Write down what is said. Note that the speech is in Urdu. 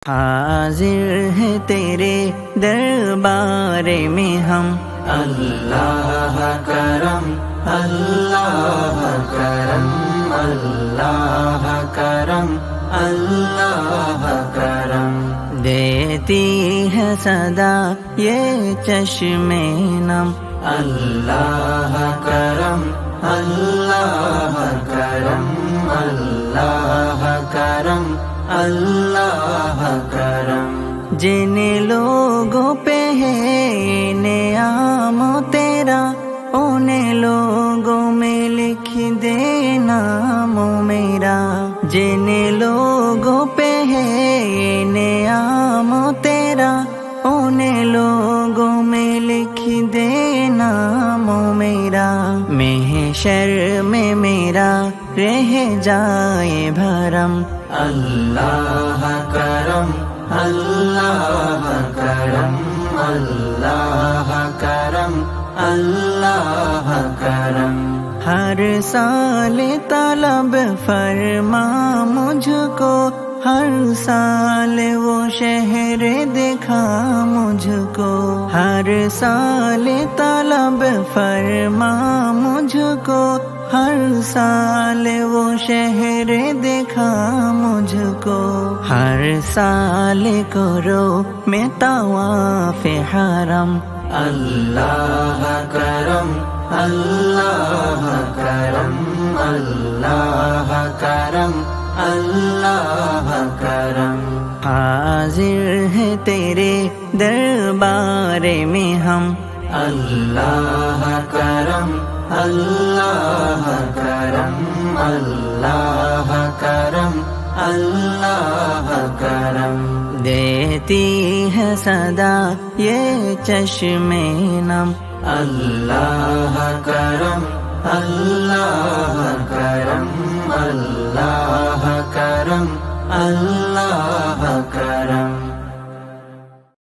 حاضر ہے تیرے دربار میں ہم، اللہ کرم اللہ کرم اللہ کرم اللہ کرم۔ دیتی ہے صدا یہ چشم نم، اللہ کرم اللہ کرم اللہ کرم اللہ کرم۔ جن لوگوں پہ ہے نعم تیرا، ان لوگوں میں لکھ دے نام میرا۔ جن لوگوں پہ ہے نعم تیرا، ان لوگوں میں لکھ دے نام میرا۔ محشر میں میرا رہ جائے بھرم، اللہ کرم اللہ کرم اللہ کرم اللہ کرم۔ ہر سال طلب فرما مجھ کو، ہر سال وہ شہر دکھا مجھ کو۔ ہر سال طلب فرما مجھ کو، ہر سال وہ شہر دکھا مجھ کو۔ ہر سال کرو میں طواف حرم، اللہ کرم اللہ کرم اللہ کرم اللہ کرم۔ حاضر ہے تیرے دربار میں ہم، اللہ کرم اللہ کرم اللہ کرم اللہ کرم۔ دیتی ہے صدا یہ چشم نم، اللہ کرم اللہ کرم اللہ کرم اللہ کرم۔